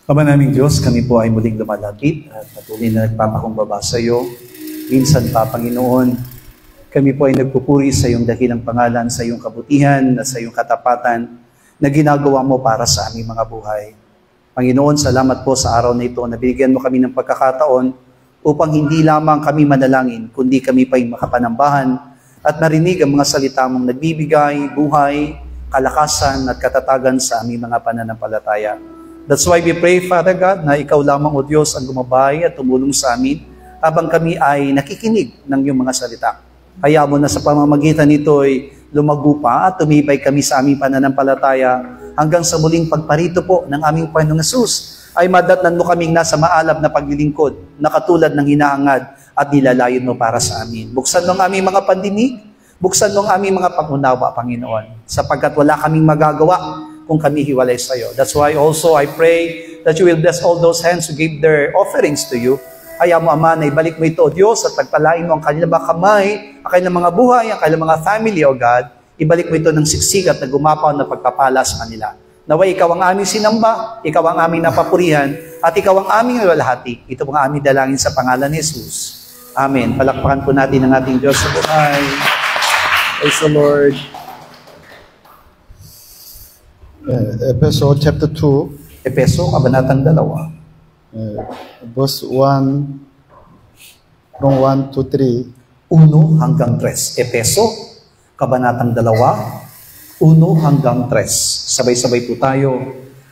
Ama naming Diyos, kami po ay muling lumalapit at patuloy na nagpapakumbaba sa iyo. Minsan pa, Panginoon, kami po ay nagpupuri sa iyong dakilang pangalan, sa iyong kabutihan at sa iyong katapatan na ginagawa mo para sa aming mga buhay. Panginoon, salamat po sa araw na ito na binigyan mo kami ng pagkakataon upang hindi lamang kami manalangin, kundi kami pa ay makapanambahan at marinig ang mga salita mong nagbibigay, buhay, kalakasan at katatagan sa aming mga pananampalataya. That's why we pray, Father God, na ikaw lamang, O Diyos, ang gumabay at tumulong sa amin habang kami ay nakikinig ng iyong mga salita. Kaya mo na sa pamamagitan nito ay lumago pa at tumibay kami sa aming pananampalataya hanggang sa muling pagparito po ng aming Panginoong Hesus ay madatnan mo kaming nasa maalab na paglilingkod na katulad ng hinahangad at nilalayon mo para sa amin. Buksan mo ang aming mga pandinig, buksan mo ang aming mga pangunawa, Panginoon, sapagkat wala kaming magagawa kung kami hiwalay sa iyo. That's why also I pray that you will bless all those hands who give their offerings to you. Kaya mo, Ama, na ibalik mo ito, O Diyos, at pagpalain mo ang kanilang mga kamay, ang kanilang mga buhay, ang kanilang mga family, O God. Ibalik mo ito ng siksik at nagumapaw na pagpapala sa kanila. Naway ikaw ang aming sinamba, ikaw ang aming napapurihan, at ikaw ang aming iwalhati. Ito ang aming dalangin sa pangalan ni Jesus. Amen. Palakpakan po natin ang ating Diyos sa buhay. Praise the Lord. Efeso chapter 2, Epeso, kabanatang 2. Verse 1, from 1 to 3. 1 hanggang 3. Epeso, kabanatang 2, 1 hanggang 3. Sabay-sabay po tayo.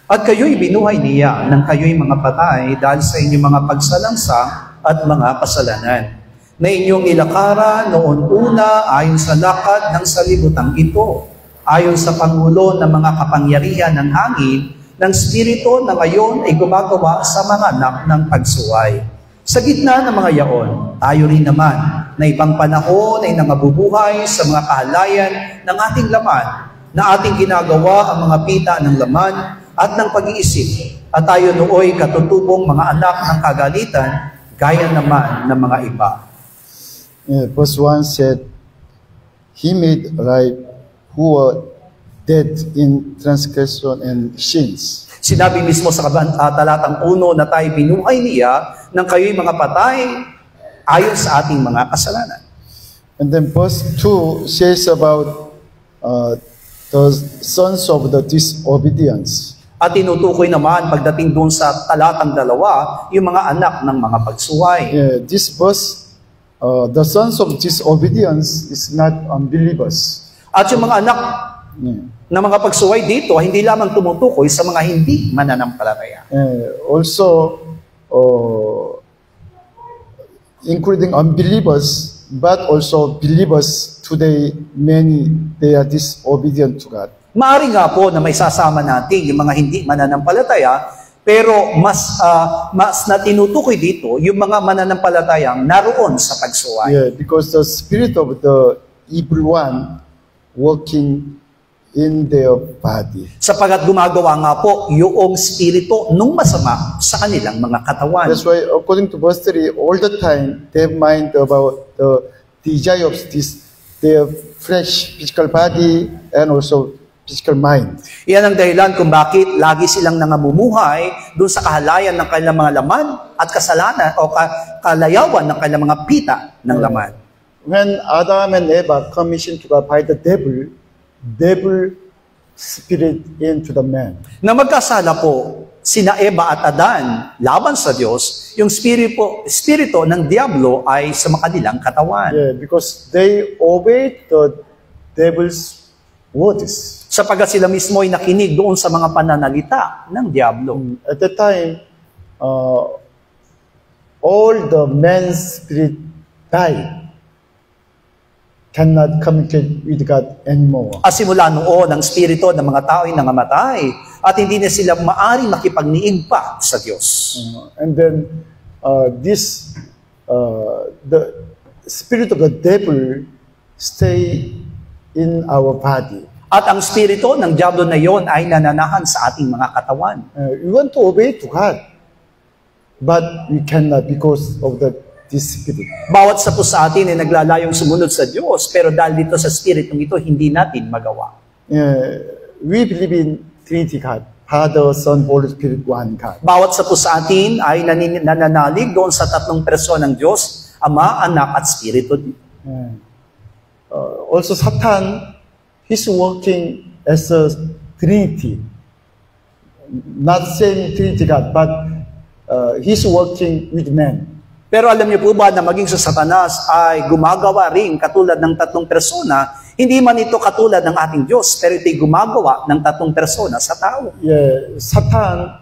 At kayo'y binuhay niya nang kayo'y mga patay dahil sa inyong mga pagsalansa at mga kasalanan na inyong ilakara noon una ayon sa lakad ng salibutang ito, ayon sa pangulo ng mga kapangyarihan ng hangin, ng spirito na ngayon ay gumagawa sa mga anak ng pagsuway. Sa gitna ng mga yaon, tayo rin naman na ibang panahon ay nangabubuhay sa mga kahalayan ng ating laman, na ating ginagawa ang mga pita ng laman at ng pag-iisip, at tayo nooy katutubong mga anak ng kagalitan, gaya naman ng mga iba. Verse 1 said, He made alive who were dead in transgression and sins. Sinabi mismo sa talatang 1 na tayo binuhay niya nang kayo'y mga patay ayon sa ating mga kasalanan. And then verse 2 says about the sons of the disobedience. At tinutukoy naman pagdating doon sa talatang 2, yung mga anak ng mga pagsuway. This verse, the sons of disobedience is not unbelievers. At yung mga anak na mga pagsuway dito, hindi lamang tumutukoy sa mga hindi mananampalataya. Also, including unbelievers, but also believers today, many, they are disobedient to God. Maari nga po na may sasama natin yung mga hindi mananampalataya, pero mas na tinutukoy dito yung mga mananampalatayang naroon sa pagsuway. Because the spirit of the evil one working in their body. Sapagat gumagawa nga po yung spirito nung masama sa kanilang mga katawan. That's why, according to verse 3, all the time, they have mind about the desire of their flesh, physical body, and also physical mind. Yan ang dahilan kung bakit lagi silang nangamumuhay doon sa kahalayan ng kanilang mga laman at kasalanan o kalayawan ng kanilang mga pita ng laman. When Adam and Eve commissioned to God by the devil spirit into the man. Na magkasala po sina Eva at Adan laban sa Diyos, yung spirito ng diablo ay sa kanilang katawan. Because they obeyed the devil's words. Sapagat sila mismo ay nakinig doon sa mga pananalita ng diablo. At that time, all the man's spirit died. Cannot communicate with God anymore. At simula noon, ang spirito ng mga tao ay nangamatay at hindi na sila maari makipagniig pa sa Diyos. And then, the spirit of the devil stay in our body. At ang spirito ng diablo na yon ay nananahan sa ating mga katawan. We want to obey to God, but we cannot because of the spirit. Bawat sa po sa atin ay naglalayong sumunod sa Diyos, pero dahil dito sa spiritong ito, hindi natin magawa. We believe in Trinity God. Father, Son, Holy Spirit, one God. Bawat sa po sa atin ay nananalig doon sa tatlong personang Diyos, Ama, Anak, at Espiritu. Also, Satan, he's working as a Trinity. Not same Trinity God, but he's working with men. Pero alam niyo po ba na maging sa Satanas ay gumagawa rin katulad ng tatlong persona, hindi man ito katulad ng ating Diyos, pero ito'y gumagawa ng tatlong persona sa tao. Yeah, Satan,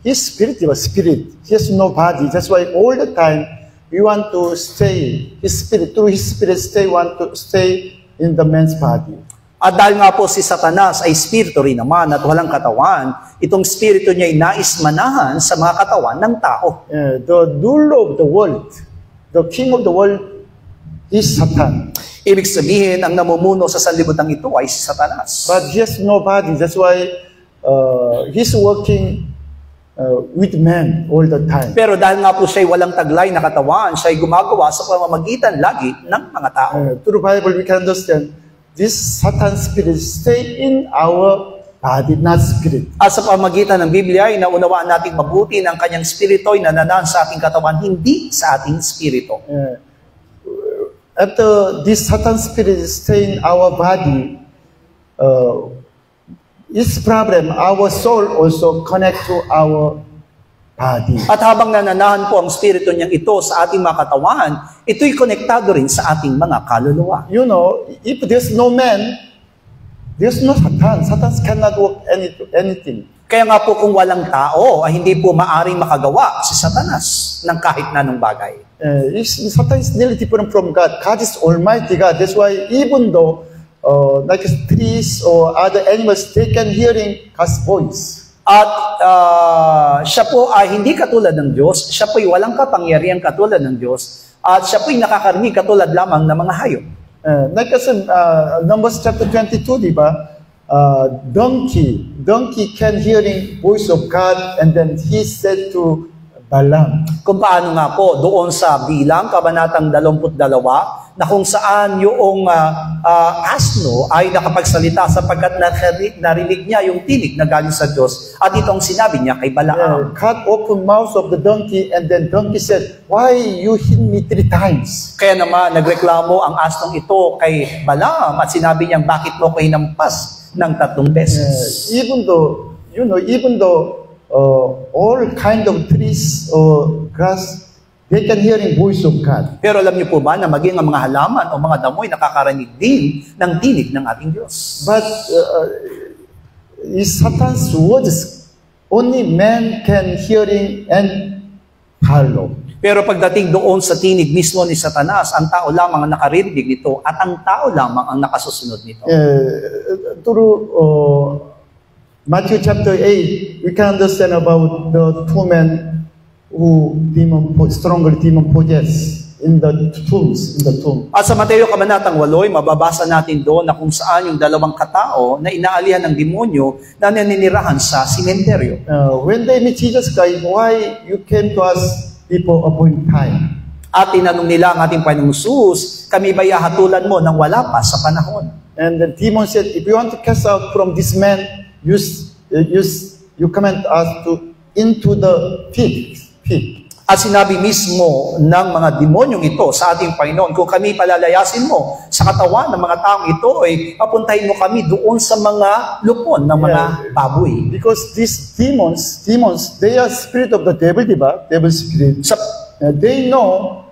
his spirit was spirit. He has no body. That's why all the time we want to stay, his spirit, through his spirit, want to stay in the man's body. At dahil nga po si Satanas ay spirito rin naman at walang katawan, itong spirito niya ay nais manahan sa mga katawan ng tao. The ruler of the world, the king of the world is Satan. Ibig sabihin, ang namumuno sa sanlibutan ito ay si Satanas. But he has no body. That's why he's working with men all the time. Pero dahil nga po siya'y walang taglay na katawan, siya'y gumagawa sa pamamagitan lagi ng mga tao. Through the Bible, we can understand this Satan spirit stay in our body, not spirit. At sa pamamagitan ng Biblia ay naunawaan natin mabuti ng kanyang spirito ay nananahan sa ating katawan, hindi sa ating spirito. After this Satan spirit stay in our body, its problem, our soul also connect to our body. At habang nananahan po ang spirito niyang ito sa ating mga katawan, ito'y konektado rin sa ating mga kaluluwa. You know, if there's no man, there's no Satan. Satan cannot work anything. Kaya nga po kung walang tao, ay hindi po maaring makagawa si Satanas ng kahit na anong bagay. Satan is nearly different from God. God is Almighty God. That's why even though like trees or other animals, they can hearing God's voice. At siya po ay hindi katulad ng Diyos, siya po'y walang kapangyarihan katulad ng Diyos, at siya po'y nakakarinig katulad lamang ng mga hayop. Like I said, Numbers chapter 22, di ba? Donkey can hearing voice of God, and then he said to Balaam. Kung paano nga po, doon sa Bilang, Kabanatang 22, na kung saan yung asno ay nakapagsalita sapagkat narinig niya yung tinig na galing sa Diyos, at itong sinabi niya kay Balaam. God opened mouth of the donkey, and then donkey said, "Why you hit me 3 times?" Kaya naman, nagreklamo ang asnong ito kay Balaam, at sinabi niya, bakit mo ko hinampas ng 3 beses? Even though, you know, all kind of trees or grass, they can hear the voice of God. Pero alam niyo po ba na maging ang mga halaman o mga damoy nakakarinig din ng tinig ng ating Diyos? But is Satan's words, only man can hearing and follow. Pero pagdating doon sa tinig mismo ni Satanas, ang tao lamang ang nakarinig nito at ang tao lamang ang nakasusunod nito. Through Matthew chapter 8, we can understand about the 2 men who strongly demon possessed in the tomb. At sa Mateo Kabanatang 8, mababasa natin doon na kung saan yung 2 katao na inaalihan ng demonyo na naninirahan sa simenteryo. When they meet Jesus Christ, why you came to us before appointed time? At tinanong nila ang ating Panginoong Jesus, kami ba'y hatulan mo nang wala pa sa panahon? And the demon said, if you want to cast out from this man, you command us into the pig. At sinabi mismo ng mga demonyong ito sa ating Panginoon, kung kami palalayasin mo sa katawan ng mga taong ito, ay papuntahin mo kami doon sa mga lupon ng mga baboy. Because these demons, they are spirit of the devil, diba? Devil spirit. They know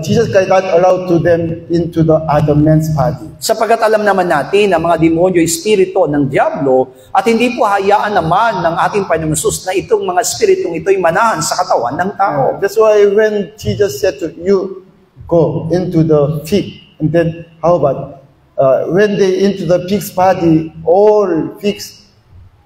Jesus Christ not allowed to them into the other man's body. Sapagat alam naman natin na mga demonyo espiritu ng diablo at hindi po hayaan naman ng ating Panginoon Jesus na itong mga espiritong ito'y manahan sa katawan ng tao. That's why when Jesus said to you, go into the pig, and then how about when they into the pig's body, all pigs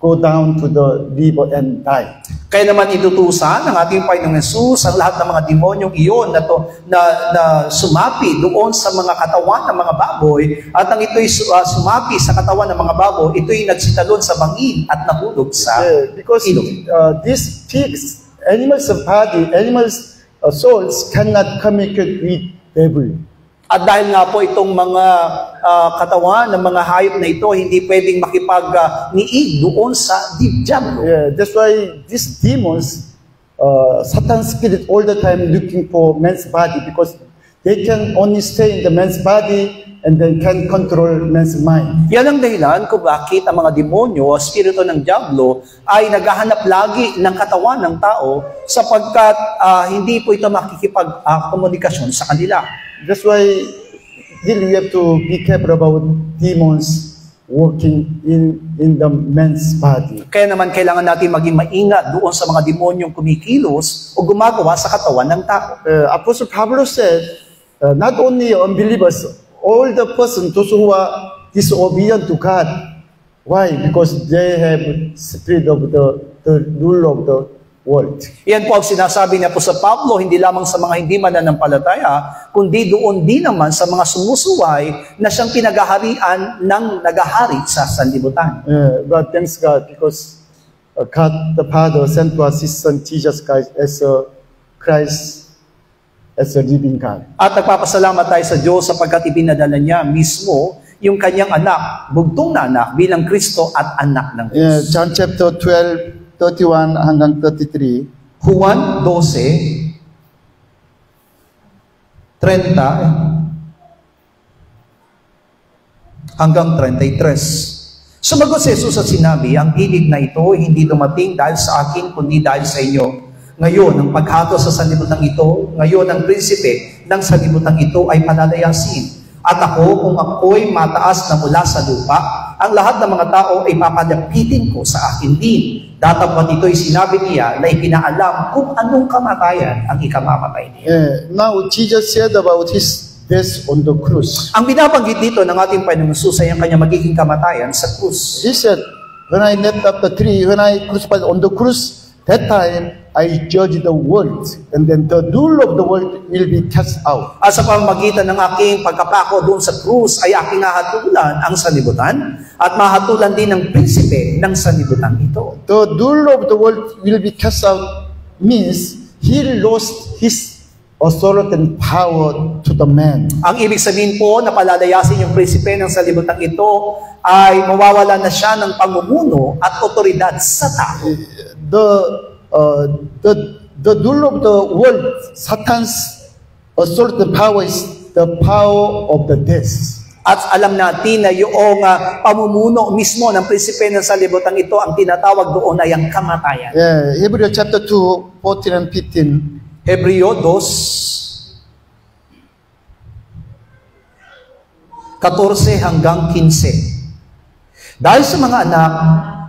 go down to the river and die. Kaya naman itutusan ng ating Panginoong Jesus ang lahat ng mga demonyong iyon na sumapi doon sa mga katawan ng mga baboy, at ang ito'y sumapi sa katawan ng mga baboy, ito'y nagsitalon sa bangin at nahulog sa because these pigs, animals of body, animals souls cannot communicate with devil. At dahil nga po itong mga katawan ng mga hayop na ito, hindi pwedeng makipag-niig doon sa diablo. Yeah, that's why these demons, Satan spirit all the time looking for man's body because they can only stay in the man's body and then can control man's mind. Yan ang dahilan kung bakit ang mga demonyo o spirito ng diablo ay naghahanap lagi ng katawan ng tao sapagkat hindi po ito makikipag-komunikasyon sa kanila. That's why really we have to be careful about demons working in the man's body. Kaya naman kailangan natin maging maingat doon sa mga demonyong kumikilos o gumagawa sa katawan ng tao. Apostle Pablo said, not only unbelievers, all the persons, those who are disobedient to God. Why? Because they have spirit of the rule of the world. Yan po ang sinasabi niya po sa Pablo, hindi lamang sa mga hindi mananampalataya, kundi doon din naman sa mga sumusuway na siyang pinagaharian ng nagahari sa sanlibutan. But thanks God because God the Father sent to us His Son Jesus Christ as a living God. At nagpapasalamat tayo sa Diyos sapagkat ibinadala niya mismo yung kanyang anak, bugtong na anak, bilang Kristo at anak ng Diyos. John chapter 12, 31 hanggang 33. Juan 12, 30 hanggang 33. Sumagot si Jesus at sinabi, ang ibig na ito hindi dumating dahil sa akin, kundi dahil sa inyo. Ngayon, ang paghato sa sanlibutan ito, ngayon ang prinsipe ng sanlibutan ito ay palalayasin. At ako, kung ako'y mataas na mula sa lupa, ang lahat ng mga tao ay papalapitin ko sa akin din. Datapwat ito'y sinabi niya na ipinaalam kung anong kamatayan ang ikamamatay niya. Now, Jesus said about His death on the cross. Ang binabanggit dito ng ating Panginoong Jesus ay ang kanyang magiging kamatayan sa krus. He said, when I left up the tree, when I crucified on the cross, that time, I judge the world, and then the rule of the world will be cast out. At sa pamamagitan ng aking pagkapako doon sa krus ay aking hahatulan ang sanlibutan at mahatulan din ng prinsipe ng sanlibutan ito. The rule of the world will be cast out means he lost his authority and power to the man. Ang ibig sabihin po na palalayasin yung prinsipe ng sanlibutan ito ay mawawala na siya ng pamumuno at otoridad sa tao. The rule of the world, Satan's authority power is the power of the death. At alam natin na yung pamumuno mismo ng prinsipe ng sanlibutan ito, ang tinatawag doon ay ang kamatayan. Hebrews chapter 2, 14 and 15. Hebreo 2, 14 hanggang 15. Dahil sa mga anak,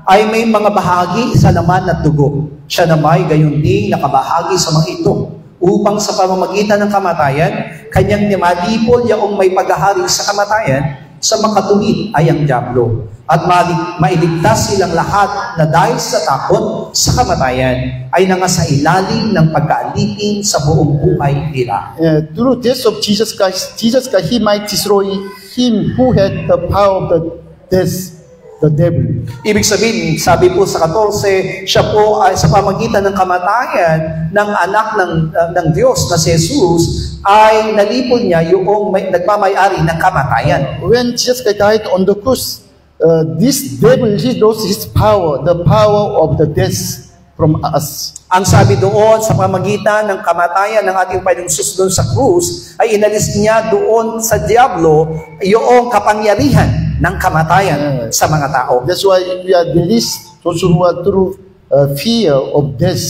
ay may mga bahagi sa laman at dugo. Siya naman gayon din nakabahagi sa mga ito, upang sa pamamagitan ng kamatayan, kanyang nimalipol yaong may paghahari sa kamatayan, sa makatuwid ay ang diablo. At mailigtas silang lahat na dahil sa takot sa kamatayan, ay nangasa ilalim ng pagkaalipin sa buong buhay nila. Through death of Jesus Christ, He might destroy him who had the power of the death, the devil. Ibig sabihin, sabi po sa 14, siya po ay sa pamagitan ng kamatayan ng anak ng Diyos na si Jesus ay nalipol niya yung nagmamayari ng kamatayan. When Jesus died on the cross, this devil, he lost his power, the power of the death from us. Ang sabi doon sa pamagitan ng kamatayan ng ating Panginoong Jesus doon sa krus ay inalis niya doon sa diablo yung kapangyarihan ng kamatayan sa mga tao. That's why we are released those who are through fear of death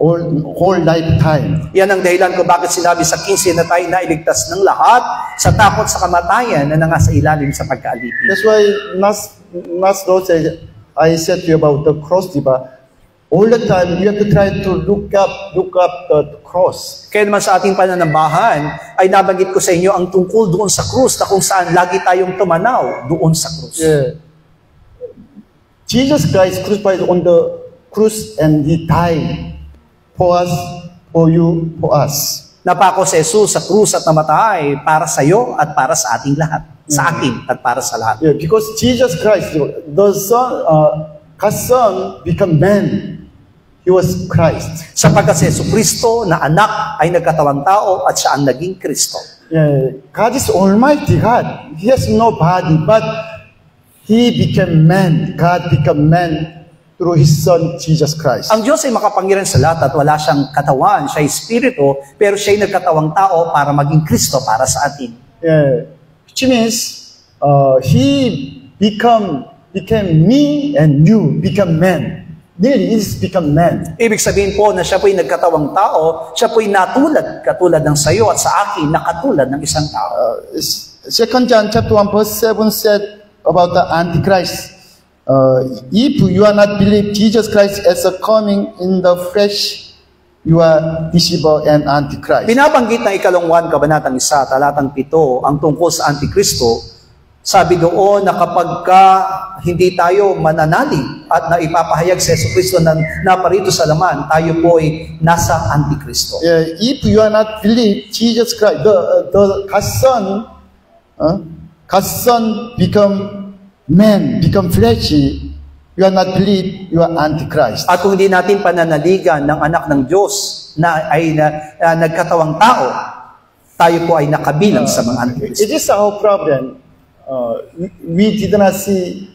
whole lifetime. Yan ang dahilan kung bakit sinabi sa 15 na tayo nailigtas ng lahat sa takot sa kamatayan na nangasa ilalim sa pagkaalipin. That's why last Lord said, I said to you about the cross, diba? All the time, you have to try to look up the cross. Kaya naman sa ating pananambahan, ay nabanggit ko sa inyo ang tungkol doon sa krus na kung saan lagi tayong tumanaw doon sa krus. Yeah. Jesus Christ crucified on the cross and He died for us, for you, for us. Napako si Jesus sa krus at namatay para sa iyo at para sa ating lahat. Sa akin at para sa lahat. Yeah, because Jesus Christ, the Son, God's Son become man. He He was Christ. Sapagkat si Jesucristo na anak ay nagkatawang tao at siya ang naging Kristo. God is Almighty God. He has no body, but He became man. God became man through His Son, Jesus Christ. Ang Diyos ay makapangyarihan sa lahat at wala siyang katawan, siya ay espiritu, pero siya ay nagkatawang tao para maging Kristo para sa atin. Which means He became me and you become man. Really, He is become man. Ibig sabihin po na siya po ay nagkatawang tao, siya po ay katulad ng sayo at sa akin na katulad ng isang tao. 2 John chapter 1 verse 7 said about the Antichrist. If you are not believe Jesus Christ as a coming in the flesh, you are deceiver and Antichrist. Binabanggit ng ikalungwan, kabanatang 1, talatang 7, ang tungkol sa Antikristo. Sabi doon na kapag hindi tayo mananalig at naipapahayag sa Jesucristo na naparito sa laman, tayo po ay nasa Antikristo. If you are not believe Jesus Christ, the God's Son become man, become fleshy, you are not believe, you are Antichrist. At kung hindi natin pananaligan ng anak ng Diyos na ay nagkatawang tao, tayo po ay nakabilang sa mga Antikristo. It is our problem. We did not see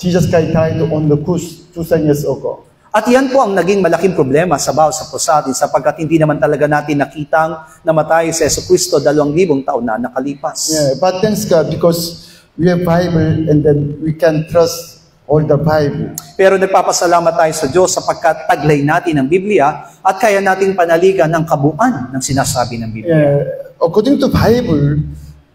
Jesus Christ died on the cross 2,000 years ago. At yan po ang naging malaking problema sa bawat sa atin sapagkat hindi naman talaga natin nakitang namatay si Jesucristo 2,000 taon na nakalipas. But thanks God because we have Bible and then we can trust all the Bible. Pero nagpapasalamat tayo sa Diyos sapagkat taglay natin ang Biblia at kaya natin panaligan ang kabuuan ng sinasabi ng Biblia. According to Bible,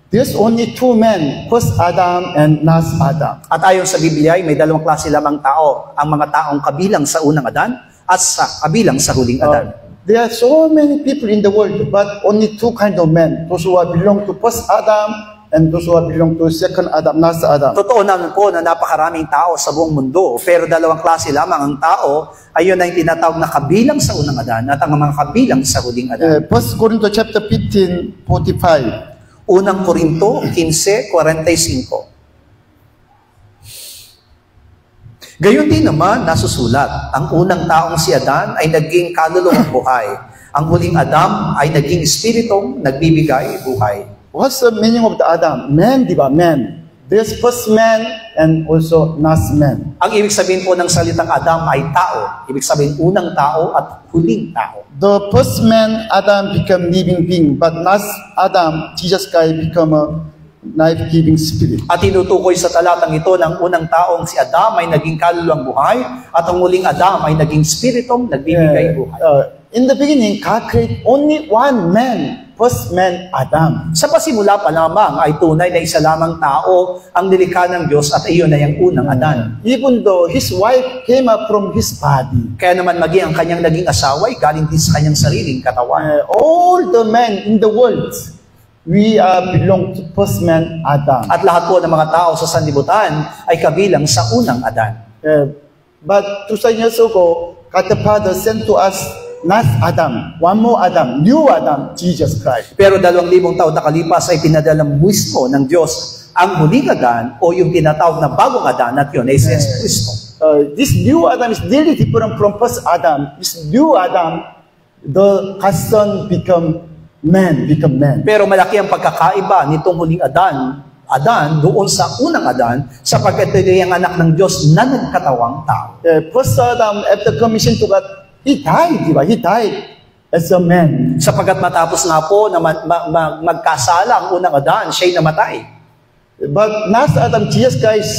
there's only two men, first Adam and last Adam. At ayon sa Biblia, may dalawang klase lamang tao, ang mga taong kabilang sa unang Adan at sa kabilang sa huling Adan. There are so many people in the world, but only two kind of men. Those who belong to first Adam and those who belong to second Adam, last Adam. Totoo naman po na napakaraming tao sa buong mundo, pero dalawang klase lamang ang tao, ayun ay tinatawag na kabilang sa unang Adan at ang mga kabilang sa huling Adan. 1 Corinthians chapter 15, 45. Unang Korinto 15:45. Gayon din naman nasusulat, ang unang taong si Adan ay naging kaluluwang buhay. Ang huling Adam ay naging espiritong nagbibigay buhay. What's the meaning of the Adam? Man, di ba? Man. There's first man and also last man. Ang ibig sabihin po ng salitang Adam ay tao. Ibig sabihin unang tao at huling tao. The first man, Adam, become living being, but last Adam, Jesus Christ, become a life-giving spirit. At tinutukoy sa talatang ito ng unang taong si Adam ay naging kaluluwang buhay at ang huling Adam ay naging spiritong nagbibigay buhay. In the beginning, God created only one man, first man, Adam. Sa pasimula pa lamang ay tunay na isa lamang tao ang nilikha ng Diyos at iyon ay ang unang Adan. Even though his wife came up from his body. Kaya naman maging ang kanyang naging asawa ay galing din sa kanyang sariling katawan. All the men in the world, we belong to first man, Adam. At lahat po ng mga tao sa sanlibutan ay kabilang sa unang Adan. But 2,000 years ago, God the Father sent to us last Adam, one more Adam, new Adam, Jesus Christ. Pero 2,000 taon nakalipas ay pinadala mismo ng Diyos ang huling Adan o yung tinatawag na bagong Adan at yun ay si Jesucristo. This new Adam is really different from first Adam. This new Adam, the Son become man. Pero malaki ang pagkakaiba nitong huling Adan doon sa unang Adan sapagkat ito yung anak ng Diyos na nagkatawang tao. First Adam, after commission to God, he died, di ba? He died as a man. Sapagkat matapos nga po na magkasala ang unang Adan, siya'y namatay. But last Adam, Jesus Christ,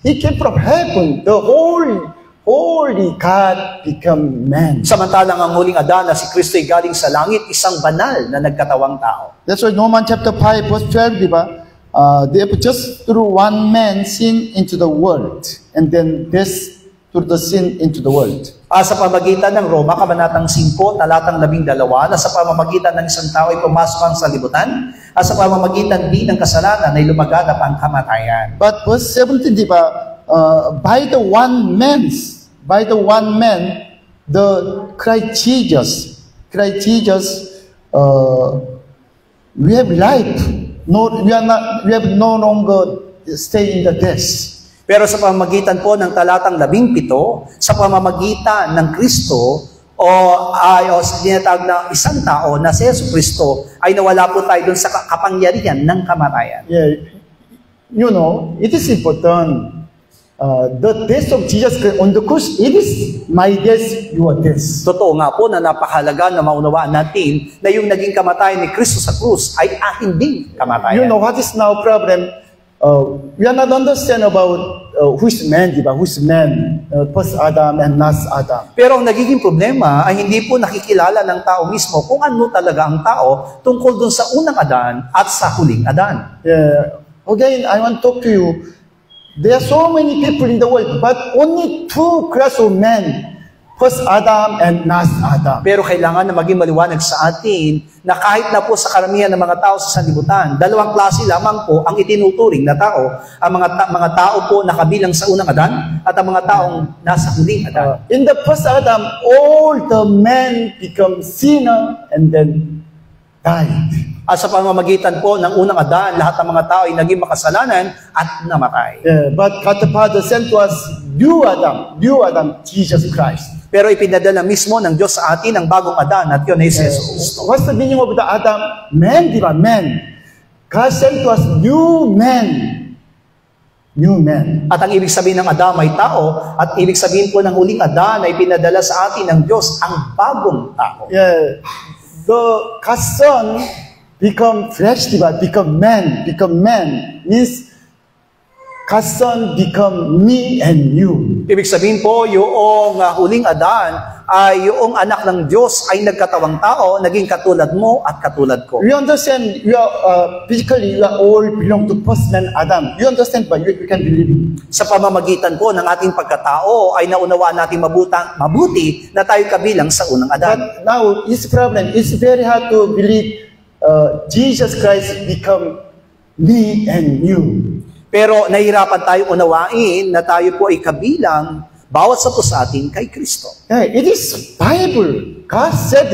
he came from heaven. The holy God become man. Samantalang ang huling Adan na si Kristo ay galing sa langit, isang banal na nagkatawang tao. That's why Romans chapter 5 verse 12, di ba? Therefore, just through one man sin into the world, and then this through the sin into the world. Sa pamamagitan ng Roma, kabanatang 5, talatang 12, na sa pamamagitan ng isang tao ay pumasok ang sanlibutan, at sa pamamagitan din ng kasalanan ay lumaganap ang kamatayan. But verse 17, di ba? By the one man, the Christ Jesus, we have life. We have no longer stay in the death. Pero sa pamamagitan po ng talatang 17, sa pamamagitan ng Kristo, o tinatawag na isang tao na si Jesucristo, ay nawala po tayo dun sa kapangyarihan ng kamatayan. Yeah, you know, it is important. The death of Jesus Christ on the cross, it is my death, your death. Totoo nga po na napakahalaga na maunawaan natin na yung naging kamatayan ni Kristo sa krus ay aking ding kamatayan. You know what is now problem? We are not understand about who's man, diba? Who's man, first Adam and last Adam. Pero ang nagiging problema ay hindi po nakikilala ng tao mismo kung ano talaga ang tao tungkol dun sa unang Adan at sa huling Adan. Yeah. Again, I want to talk to you. There are so many people in the world, but only two class of men, first Adam and last Adam. Pero kailangan na maging maliwanag sa atin na kahit na po sa karamihan ng mga tao sa sanlibutan, dalawang klase lamang po ang itinuturing na tao. Ang mga tao po na kabilang sa unang Adan at ang mga taong nasa huling Adan. In the first Adam, all the men become sinner and then died. At sa pamamagitan po ng unang Adan, lahat ng mga tao ay naging makasalanan at namatay. Yeah, but God the Father sent to us new Adam, Jesus Christ. Pero ipinadala mismo ng Diyos sa atin ang bagong Adan at yun ay si Jesus. What's the meaning of the Adam? Man, diba? Man. God sent to us new man. New man. At ang ibig sabihin ng Adam ay tao, at ibig sabihin po ng huling Adan ay pinadala sa atin ng Diyos ang bagong tao. Yeah. The God's Son become flesh, diba? Become man. Means God's Son become me and you. Ibig sabihin po, yung huling Adan ay yung anak ng Diyos ay nagkatawang tao, naging katulad mo at katulad ko. We understand we are physically we are all belong to first man Adam. You understand, but you can believe it. Sa pamamagitan po ng ating pagkatao ay naunawaan natin mabuti na tayo kabilang sa unang Adan. But now, this problem, it's very hard to believe Jesus Christ become me and you. Pero nahihirapan tayo unawain na tayo po ay kabilang bawat sa atin kay Kristo. Yeah, it is Bible. God said,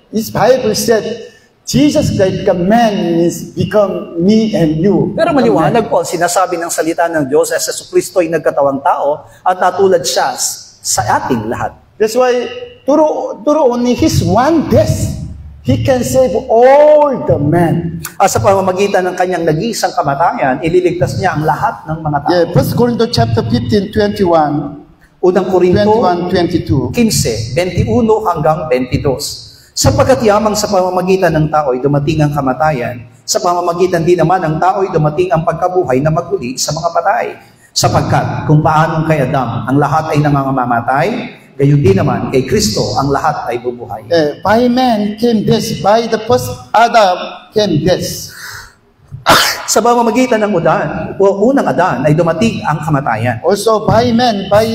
this Bible said, Jesus Christ become man means become me and you. Pero maliwanag po, sinasabi ng salita ng Diyos, as Jesu Kristo ay nagkatawang tao at natulad siya sa ating lahat. That's why, through only His one death, He can save all the men. At sa pamamagitan ng kanyang nag-iisang kamatayan, ililigtas niya ang lahat ng mga tao. Yeah, 1 Corinthians chapter 15, 21. Unang Korinto 21, 22. 15, 21 hanggang 22. Sapagkat yamang sa pamamagitan ng tao ay dumating ang kamatayan, sa pamamagitan din naman ng tao ay dumating ang pagkabuhay na maguli sa mga patay. Sapagkat kung paanong kay Adam ang lahat ay nangangamatay, gayon din naman kay Kristo ang lahat ay bubuhay. By man came death, by the first Adam came death. Sa pamamagitan ng unang Adan ay dumating ang kamatayan. Also by man, by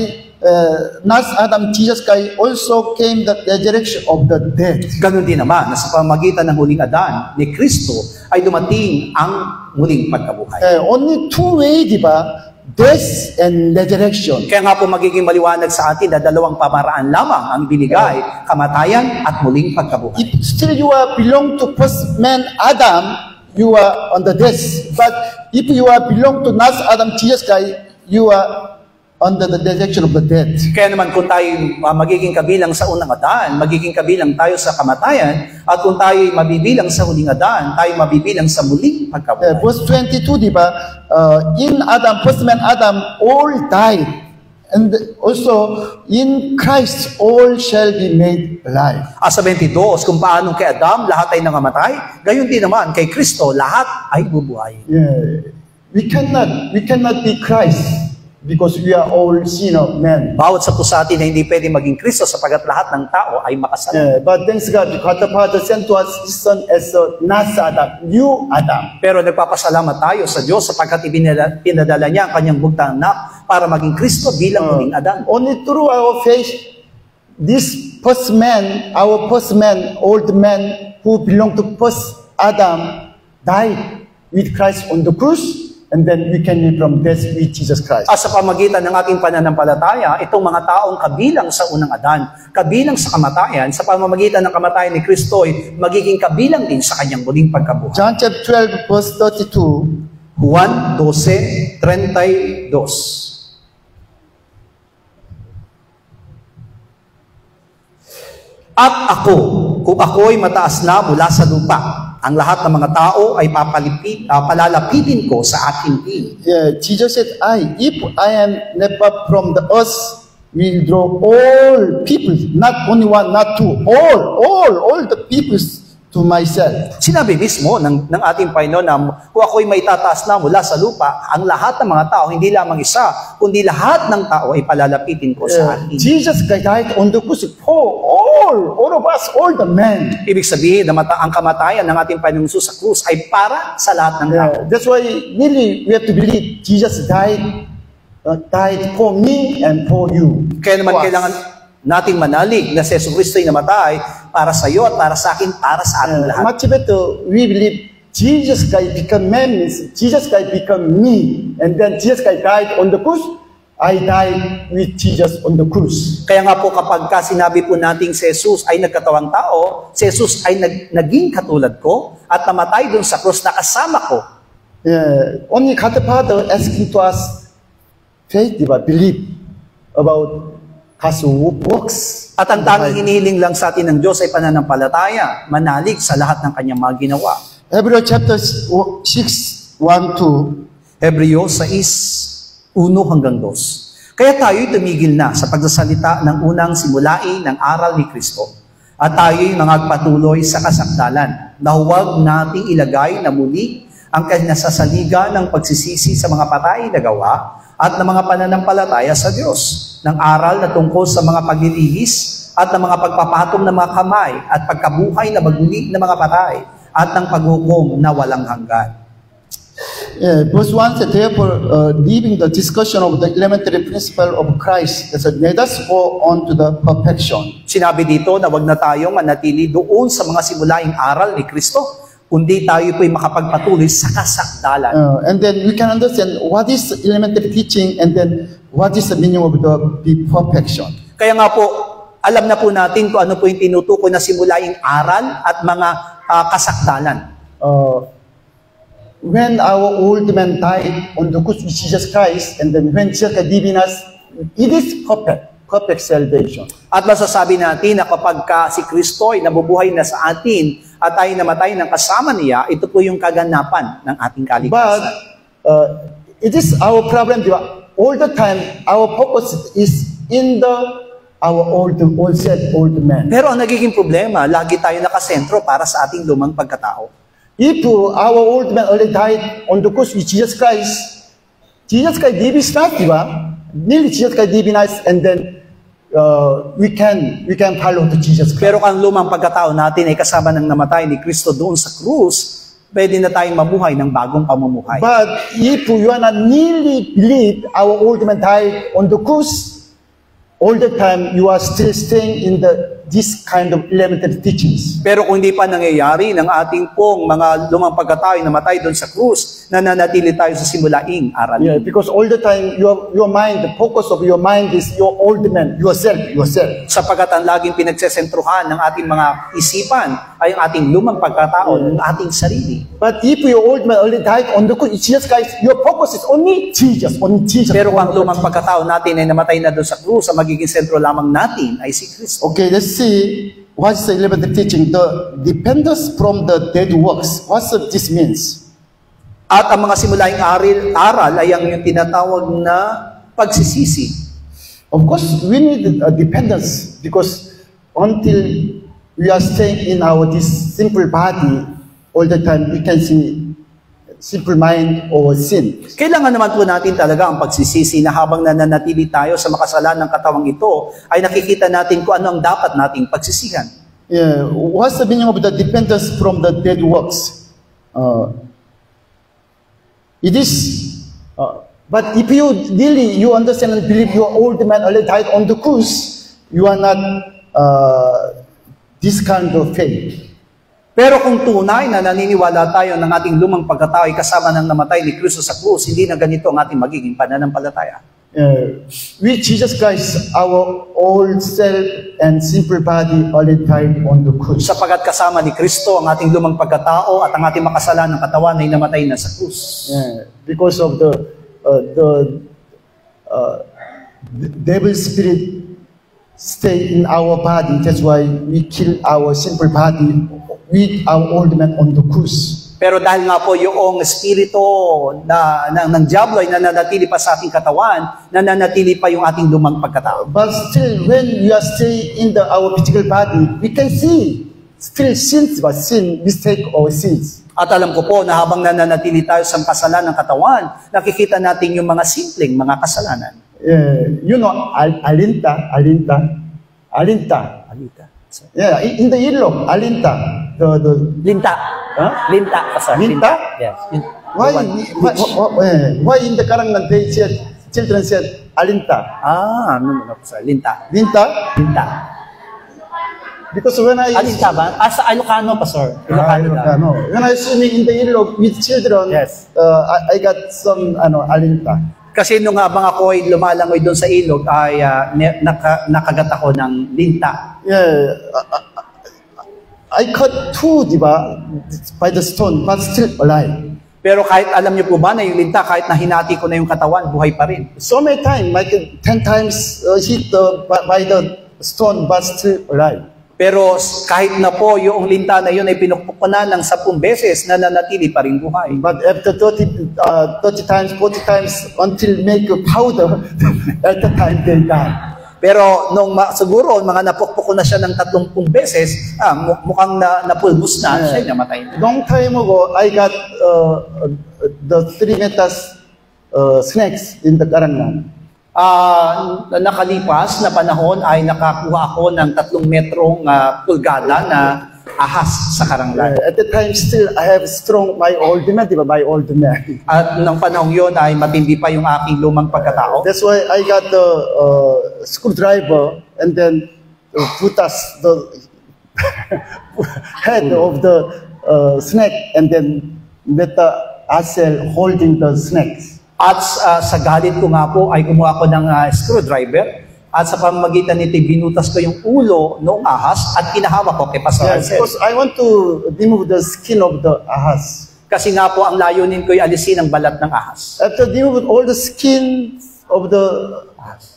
last Adam, Jesus Christ, also came the resurrection of the dead. Ganon din naman na sa pamamagitan ng huling Adan ni Kristo ay dumating ang muling pagkabuhay. Only two ways, diba? Death and resurrection. Kaya nga po magiging maliwanag sa atin na dalawang pamaraan lamang ang binigay, kamatayan at muling pagkabuhay. If still you are belong to first man Adam, you are on the death. But if you are belong to last Adam, Jesus Christ, you are under the resurrection of the dead. Kaya naman kung tayo magiging kabilang sa unang Adan, magiging kabilang tayo sa kamatayan, at kung tayo mabibilang sa huling Adan, tayo mabibilang sa muling pagkabuhay. Verse 22, diba? In Adam, first man Adam, all died. And also, in Christ, all shall be made alive. Sa 22, kung paano kay Adam, lahat ay nangamatay, gayon din naman kay Kristo, lahat ay bubuhay. Yeah. We cannot be Christ. Because we are all sinner men. Bawat sa atin na hindi pwede maging Kristo sapagat lahat ng tao ay makasalanan. But thanks God, God the Father sent to us His Son as a last Adam, new Adam. Pero nagpapasalamat tayo sa Diyos sapagkat pinadala niya ang kanyang bugtang anak para maging Kristo bilang muling Adan. Only through our faith, this first man, our first man, old man who belonged to first Adam, died with Christ on the cross. And then we can live from death with Jesus Christ. Sa pamagitan ng ating pananampalataya, itong mga taong kabilang sa unang Adan, kabilang sa kamatayan, sa pamamagitan ng kamatayan ni Kristo, magiging kabilang din sa kanyang muling pagkabuhay. John chapter 12, verse 32. Juan 12:32. At ako, kung ako'y mataas na mula sa lupa, ang lahat ng mga tao ay palalapitin ko sa aking din. Yeah, Jesus said, if I am never from the earth, will draw all people, not only one, not two, all the people to myself. Sinabi mismo ng ating Panginoon na kung ako'y may tataas na mula sa lupa, ang lahat ng mga tao, hindi lamang isa, kundi lahat ng tao ay palalapitin ko sa akin. Jesus died on the cross for all of us, all the men. Ibig sabihin na ang kamatayan ng ating Panginoong Jesus sa krus ay para sa lahat ng tao. That's why really we have to believe Jesus died for me and for you. Kaya naman kailangan nating manalig na si Jesucristo ay namatay para sa iyo at para sa akin, para sa ating lahat. Much better, we believe Jesus Christ become man means Jesus Christ become me. And then Jesus Christ died on the cross. I died with Jesus on the cross. Kaya nga po kapag sinabi po nating si Jesus ay nagkatawang tao, si Jesus ay naging katulad ko at namatay doon sa krus na kasama ko. Only God the Father asking to us faith, believe about God's works. At ang tanging hinihiling lang sa atin ng Diyos ay pananampalataya, manalig sa lahat ng kanyang mga ginawa. Hebrew chapter 6, 1-2. Hebreo 6, 1 hanggang 2. Kaya tayo'y tumigil na sa pagsasalita ng unang simulain ng aral ni Kristo. At tayo'y magpatuloy sa kasakdalan na huwag nating ilagay na muli ang kinasasaliga ng pagsisisi sa mga patay na gawa at ng mga pananampalataya sa Diyos, ng aral na tungkol sa mga paglilihis at ng mga pagpapatong ng mga kamay at pagkabuhay na maguli ng mga patay at ng paghukom na walang hanggan. Verse 1 said, therefore, leaving the discussion of the elementary principle of Christ, let us go on to the perfection. Sinabi dito na wag na tayong manatili doon sa mga simulaing aral ni Kristo, kundi tayo po'y makapagpatuloy sa kasakdalan. And then we can understand what is elementary teaching and then what is the meaning of the perfection. Kaya nga po, alam na po natin kung ano po yung tinutukoy na simulaing aral at mga kasakdalan. When our old man died on the cross with Jesus Christ, and then when Jesus Christ lived in us, it is perfect salvation. At masasabi natin na kapag si Kristo ay nabubuhay na sa atin at tayo namatay ng kasama niya, ito po yung kaganapan ng ating kaligtasan. But it is our problem. All the time, our purpose is in our old man. Pero ang nagiging problema, lagi tayo nakasentro para sa ating lumang pagkatao. If our old man already died on the cross with Jesus Christ lived is not, Nearly Jesus Christ lived in us, and then we can follow to Jesus Christ. Pero kung lumang pagkatao natin ay kasama ng namatay ni Kristo doon sa krus, pwede na tayong mabuhay ng bagong pamumuhay. But if you are not nearly believe our old man died on the cross, all the time you are still staying in this kind of elementary teachings. Pero kung hindi pa nangyayari ng ating pong mga lumang pagkatao na namatay doon sa krus, nananatili tayo sa simulaing aral. Yeah, because all the time your mind, the focus of your mind is your old man, yourself. Sapagkat ang laging pinagsesentruhan ng ating mga isipan ay ang ating lumang pagkatao, ng ating sarili. But if your old man already died on the cross, Jesus Christ, your focus is only Jesus. Pero kung ang lumang pagkatao natin ay namatay na doon sa krus, ang magiging sentro lamang natin ay si Kristo. Okay, let's see what's the elementary teaching. The dependence from the dead works. What this means? At ang mga simulaing aral ay ang yung tinatawag na pagsisisi. Of course, we need a dependence because until we are staying in this simple body all the time, we can see simple mind or sin. Kailangan naman po natin talaga ang pagsisisi na habang nananatili tayo sa makasalan ng katawang ito, ay nakikita natin kung ano ang dapat nating pagsisihan. Yeah, what's the meaning of the dependence from the dead works? It is, but if you really understand and believe your old man already died on the cross, you are not this kind of faith. Pero kung tunay na naniniwala tayo ng ating lumang pagkatao ay kasama ng namatay ni Kristo sa krus, hindi na ganito ang ating magiging pananampalataya. with Jesus Christ, our old self and simple body already died on the cross. Sapagat kasama ni Kristo ang ating lumang pagkatao at ang ating makasalanang katawan ay namatay na sa krus. Because of the devil spirit stay in our body, that's why we kill our simple body with our old man on the cross. Pero dahil nga po yung espiritu ng diablo ay nananatili pa sa ating katawan, nananatili pa yung ating lumang pagkatao. But still, when we are staying in our physical body, we can see still sins, but sin, mistake or sins. At alam ko po na habang nananatili tayo sa kasalanan ng katawan, nakikita natin yung mga simpleng mga kasalanan. You know, alinta. Yeah, in the Ilog, alinta. Linta. Huh? Linta. Pastor. Linta? Yes. Why in the Karangan they said, children said, alinta? No, Pastor. Linta. Linta? Linta. Because when I... Alinta ba? Sa Ilocano, Pastor. Ilocano. When I swimming in the Ilog with children, yes. I got some alinta. Kasi nung habang ako ay lumalangoy doon sa ilog, ay nakagat ako ng linta. Yeah, I caught two, diba, by the stone, but still alive. Pero kahit alam niyo po ba na yung linta, kahit na hinati ko na yung katawan, buhay pa rin. So many times, like 10 times hit by the stone, but still alive. Pero kahit na po yung linta na yun ay pinukpok ko na ng 10 beses, nananatili pa rin buhay. But after 30 times, 40 times, until make a powder, at the time they die. Pero nung siguro, mga napukpok ko na siya ng 30 beses, mukhang napulbos na, siya namatay. Long time ago, I got the 3 meters snakes in the Karangan. Nakalipas na panahon ay nakakuha ako ng 3 metrong pulgada na ahas sa Karanglan. At the time still I have strong my old man, diba? My old man. At nang panahon yon ay matindi pa yung aking lumang pagkatao. That's why I got the screwdriver and then put us the head of the snake and then let the Asel holding the snakes. At sa galit ko nga po ay kumuha ko ng screwdriver at sa pamamagitan nito binutas ko yung ulo ng ahas at kinahawak ko kay Pastor Ansel. Because I want to remove the skin of the ahas. Kasi nga po ang layunin ko ay alisin ang balat ng ahas. After remove all the skin of the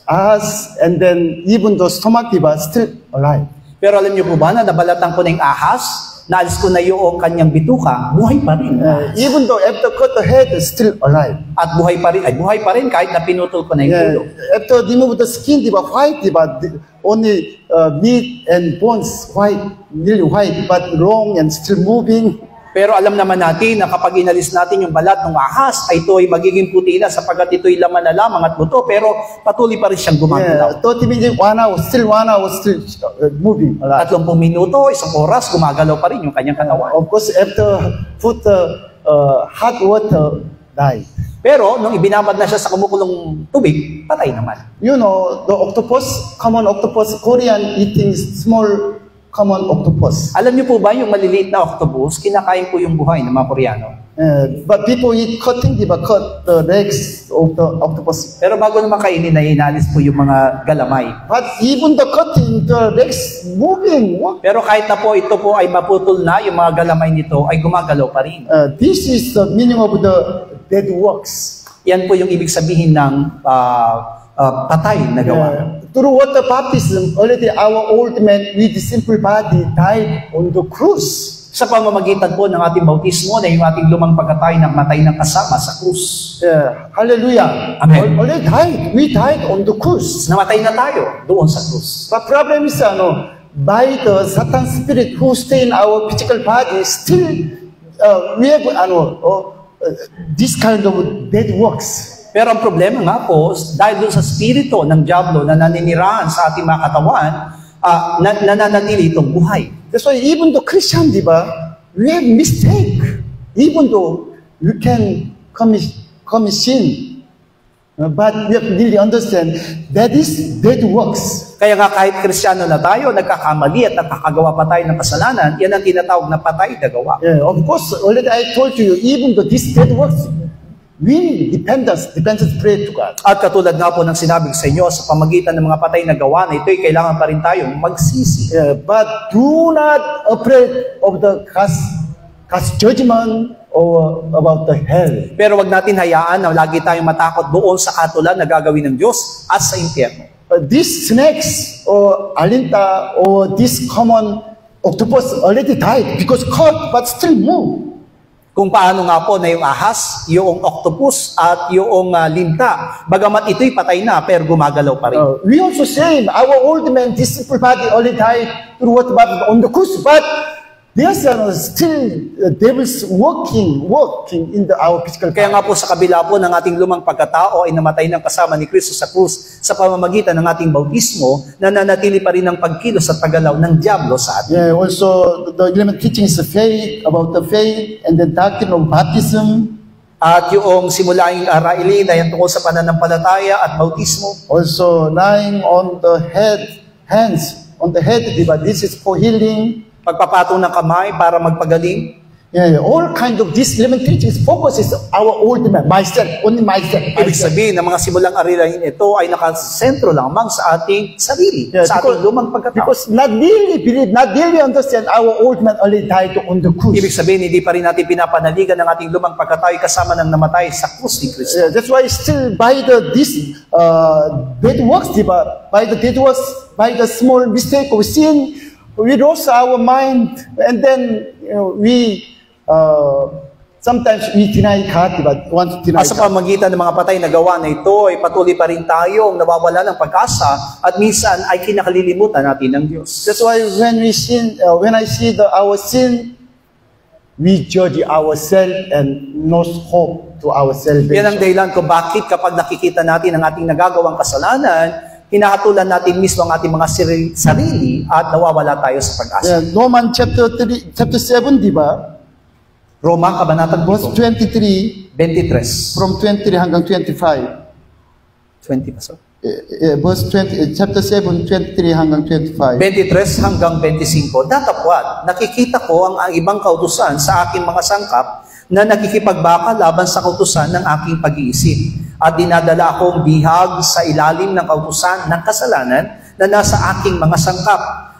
ahas and then even the stomach diba still alive. Pero alam niyo po ba na nabalatan ko na yung ahas? Naalis ko na yung kanyang bituka, buhay pa rin. Even though after cut the head, still alive. At buhay pa rin kahit na pinutol ko na yung ulo. After remove the skin, diba, white, diba, only meat and bones, white, nearly white, but long and still moving. Pero alam naman natin na kapag inalis natin yung balat ng ahas, ay ito ay magiging puti na sapagkat ito'y laman na lamang at buto, pero patuloy pa rin siyang gumagalaw. 30 minutes, 1 hour, still moving. 30 minuto, 1 oras, gumagalaw pa rin yung kanyang katawan. Of course, after put hot water, die. Pero nung ibinabad na siya sa kumukulong tubig, patay naman. You know, the octopus, common octopus, Korean eating small common octopus. Alam niyo po ba yung maliliit na octopus, kinakain po yung buhay ng mga Koreano? But people eat cutting, diba, cut the legs of the octopus. Pero bago naman kainin, ay inalis po yung mga galamay. But even the cutting, the legs moving. Pero kahit na po ito po ay maputol na, yung mga galamay nito ay gumagalaw pa rin. This is the meaning of the dead works. Yan po yung ibig sabihin ng patay na gawa. Through water baptism, already our old man with the simple body died on the cross. Sa pamamagitan po ng ating bautismo na yung ating lumang pagkatay ng matay ng kasama sa krus. Hallelujah. Amen. Already died. We died on the cross. Namatay na tayo doon sa krus. But problem is, by the Satan spirit who stay in our physical body, still we have this kind of dead works. Pero ang problema nga po, dahil doon sa spirito ng diablo na naninirahan sa ating mga katawan, nananatili itong buhay. That's why even the Christian, diba, we have mistake. Even though you can commit sin, but we have to really understand that is dead works. Kaya nga kahit Kristiyano na tayo, nagkakamali at nakakagawa pa tayo ng kasalanan, yan ang tinatawag na patay na gawa. Of course, already I told you, even though this dead works, we dependence pray to God. At katulad nga po ng sinabi sa inyo, sa pamagitan ng mga patay na gawa na ito'y kailangan pa rin tayong magsisi. But do not afraid of the God's judgment or about the hell. Pero wag natin hayaan na lagi tayong matakot doon sa katulad na gagawin ng Diyos at sa impyerno. These snakes or alinta or this common octopus already died because caught but still move. Kung paano nga po na yung ahas, yung octopus at yung linta, bagamat ito'y patay na pero gumagalaw pa rin. We also say our old man, this simple body already died through what about on the cross, but there's still devils working in our physical body. Kaya nga po sa kabila po ng ating lumang pagkatao ay namatay ng kasama ni Kristo sa krus sa pamamagitan ng ating bautismo, nananatili pa rin ang pagkilos at paggalaw ng diablo sa atin. Yeah, also the element teaching is faith, about the faith, and the doctrine of baptism. At yung simulaing arailin ay tungkol sa pananampalataya at bautismo. Also lying on the hands on the head, diba? This is for healing. Pagpapatong ng kamay para magpagaling. Yeah, all kind of this element teachings focuses our old man, myself, only myself. Ibig sabihin, ng mga simulang arilahin ito ay nakasentro lamang sa ating sarili, sa ating lumang pagkatao. Because not really believe, not really understand our old man already died on the cross. Ibig sabihin, hindi pa rin natin pinapanaligan ng ating lumang pagkatao kasama ng namatay sa krus ni Kristo. Yeah, that's why still by this dead works, diba? By the dead works, by the small mistake of sin, we lost our mind, and then we sometimes we deny God, but want to deny Sa pamagitan ng mga patay na gawa na ito, ay patuloy pa rin tayong nawawala ng pag-asa at minsan ay kinakalilimutan natin ng Diyos. That's why when we sin, when I see our sin, we judge ourselves and lose hope to our salvation. Yan ang dahilan kung bakit kapag nakikita natin ang ating nagagawang kasalanan, hinahatulan natin mismo ang ating mga sarili at nawawala tayo sa pag-asa. Romans chapter 7, di ba? Roma, kabanatang verse 23, 23. from 23 hanggang 25. 20 pa, so? Verse 20, chapter 7, 23 hanggang 25. 23 hanggang 25. Datapwat, nakikita ko ang ibang kautusan sa aking mga sangkap na nakikipagbaka laban sa kautusan ng aking pag-iisip. At dinadala akong bihag sa ilalim ng kautusan ng kasalanan na nasa aking mga sangkap.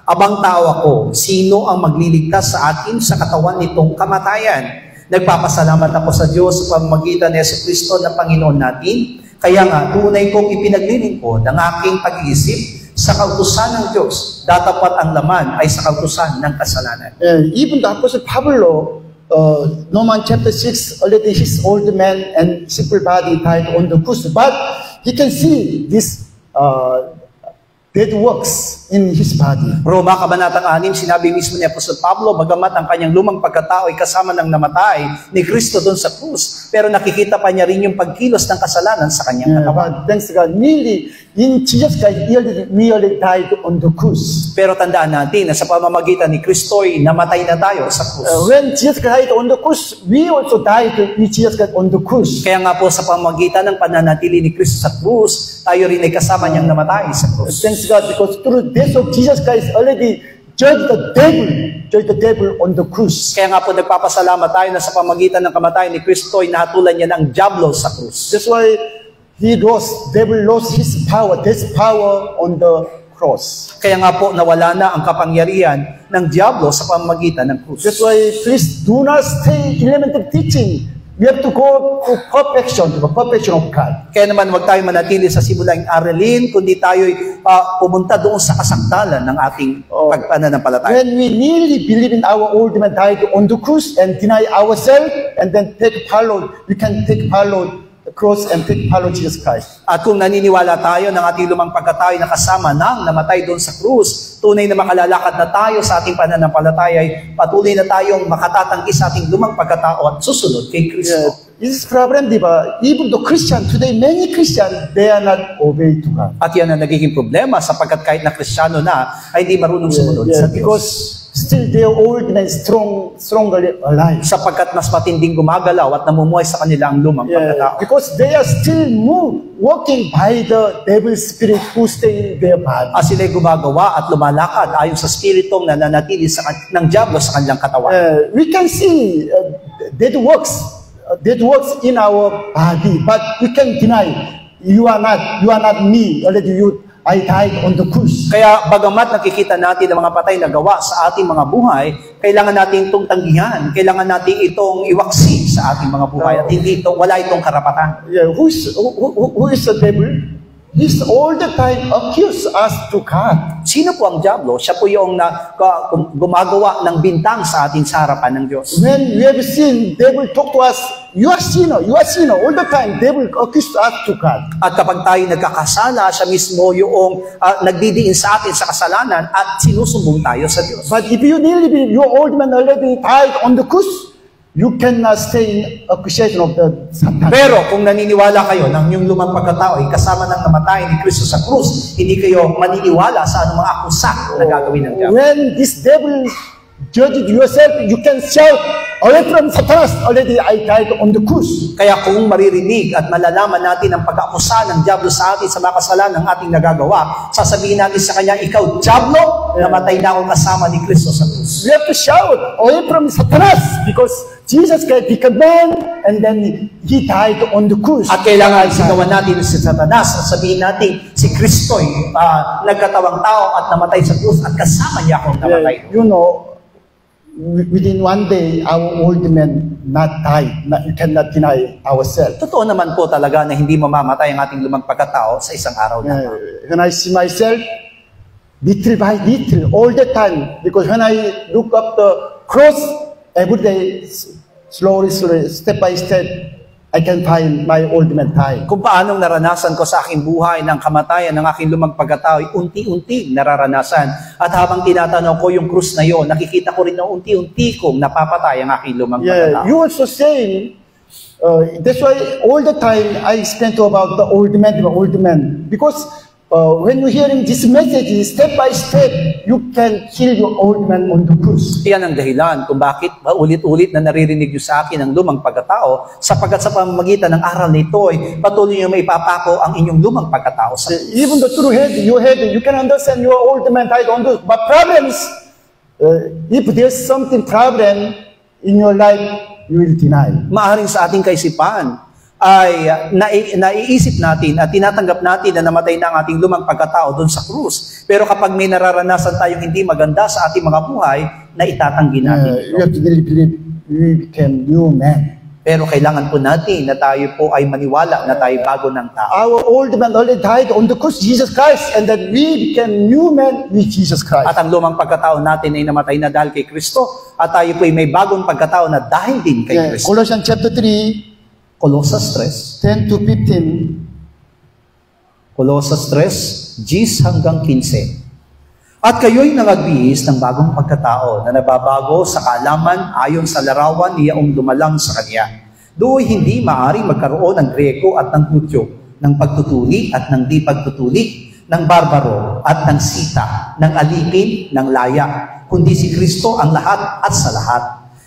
Abang tao ako, sino ang magliligtas sa akin sa katawan nitong kamatayan? Nagpapasalamat ako sa Diyos sa pamamagitan ni Jesucristo na Panginoon natin. Kaya nga, tunay kong ipinaglilingkod ang aking pag-iisip sa kautusan ng Diyos. Datapat ang laman ay sa kautusan ng kasalanan. Even the Apostle Pablo, Romans chapter 6, already his old man and simple body died on the cross, but he can see this dead works in his body. Roma, kabanatang 6, sinabi mismo ni Apostol Pablo, bagamat ang kanyang lumang pagkatao ay kasama ng namatay ni Kristo doon sa krus, pero nakikita pa niya rin yung pagkilos ng kasalanan sa kanyang katawan. But thanks to God, nearly in Jesus Christ, we already died on the cross. Pero tandaan natin na sa pamamagitan ni Kristo ay namatay na tayo sa krus. When Jesus Christ on the cross, we also died with Jesus Christ on the cross. Kaya nga po sa pamamagitan ng pananatili ni Kristo sa krus, tayo rin ay kasama niyang namatay sa krus. Thanks to God, because through death of Jesus Christ already judged the devil on the cross. Kaya nga po nagpapasalamat tayo na sa pamagitan ng kamatayan ni Kristo ay nahatulan niya ng diablo sa krus. That's why devil lost his power, death power on the cross. Kaya nga po nawala na ang kapangyarihan ng diablo sa pamamagitan ng krus. That's why please do not stay in elementary teaching. We have to go to perfection, to the perfection of God. Kaya naman wag tayo manatili sa simulaing aralin, kundi tayo pumunta doon sa kasangtalan ng ating pagpananampalataya. When we really believe in our old man died on the cross and deny ourselves and then follow, we can follow the cross and follow Jesus Christ. At kung naniniwala tayo ng ating lumang pagkatao na kasama nang namatay doon sa krus, tunay na makalalakad na tayo sa ating pananampalataya ay patuloy na tayong makatatanggi sa ating lumang pagkatao at susunod kay Kristo. This is problem, di ba? Even the Christian, today many Christians, they are not obey to God. At yan ang nagiging problema sapagkat kahit na Kristiyano na, ay hindi marunong sumunod sa Diyos. Because still they are old and stronger alive. Sapagkat mas matinding gumagalaw at namumuhay sa kanila ang lumang pagkatao. Because they are still walking by the devil's spirit who stay in their body. At sila'y gumagawa at lumalakad ayon sa spiritong nananatili ng diablo sa kanilang katawan. We can see dead works that works in our body, but you can deny you are not me. Already I died on the cross. Kaya bagamat nakikita natin ang mga patay na gawa sa ating mga buhay, kailangan natin itong tanggihan, kailangan natin itong iwaksi sa ating mga buhay at hindi wala itong karapatan. Yeah, who is the devil? He's all the time accuse us to God. Sino po ang diablo? Siya po yung gumagawa ng bintang sa atin sa harapan ng Diyos. When we have sinned, devil talk to us, you are sinner. All the time, devil accuse us to God. At kapag tayo nagkakasala, siya mismo yung nagdidiin sa atin sa kasalanan at sinusumbong tayo sa Diyos. But if you really believe your old man already died on the cross, you cannot stay in accusation of the Satan. Pero kung naniniwala kayo ng inyong lumang pagkatao ay kasama ng namatay ni Kristo sa krus, hindi kayo maniniwala sa anumang akusa na gagawin ng diablo. When this devil judges yourself, you can shout, away from Satan, already I died on the cross. Kaya kung maririnig at malalaman natin ang pag-akusa ng diablo sa atin sa mga kasalanan ng ating nagagawa, sasabihin natin sa kanya, ikaw diablo, namatay na akong kasama ni Kristo sa krus. We have to shout, away from Satan, because Jesus Christ became man, and then He died on the cross. At kailangan sigawan natin si Satanas at sabihin natin, si Kristo'y nagkatawang tao at namatay sa krus at kasama niya akong namatay. You know, within one day, our old man not died. You cannot deny ourselves. Totoo naman po talaga na hindi mamamatay ang ating lumang pagkatao sa isang araw na. When I see myself, little by little, all the time, because when I look up the cross, every day, slowly, step by step, I can find my old man time. Kung paanong naranasan ko sa aking buhay ng kamatayan ng aking lumang pagkatao, unti-unti nararanasan. At habang tinatanaw ko yung krus na yon, nakikita ko rin na unti-unti kong napapatay ang aking lumang pagkatao. You also saying, that's why all the time I spent about the old man, because when you're hearing this message, step by step, you can kill your old man on the cross. Yan ang dahilan kung bakit ulit-ulit na naririnig nyo sa akin ang lumang pagkatao, sapagkat sa pamamagitan ng aral nito ay patuloy nyo maipapako ang inyong lumang pagkatao. Even the true head, you can understand your old man died on the cross. But problems, if there's something problem in your life, you will deny. Maaring sa ating kaisipan, ay naiisip natin at tinatanggap natin na namatay na ang ating lumang pagkatao doon sa krus. Pero kapag may nararanasan tayong hindi maganda sa ating mga buhay, na itatanggi natin ito. You have to really believe we became new man. Pero kailangan po natin na tayo po ay maniwala na tayo bago ng tao. Our old man already died on the cross, Jesus Christ, and that we became new man with Jesus Christ. At ang lumang pagkatao natin ay namatay na dahil kay Kristo, at tayo po ay may bagong pagkatao na dahil din kay Kristo. Colossians chapter 3, Colossus 10 to 15. Colossus 3, 10 hanggang 15. At kayo'y nangagbihis ng bagong pagkatao na nababago sa kaalaman ayon sa larawan niyaong dumalang sa Kanya. Do'y hindi maaaring magkaroon ng Greko at ng Hudyo, ng pagtutuli at ng di pagtutuli, ng barbaro at ng sita, ng alipin, ng laya, kundi si Kristo ang lahat at sa lahat.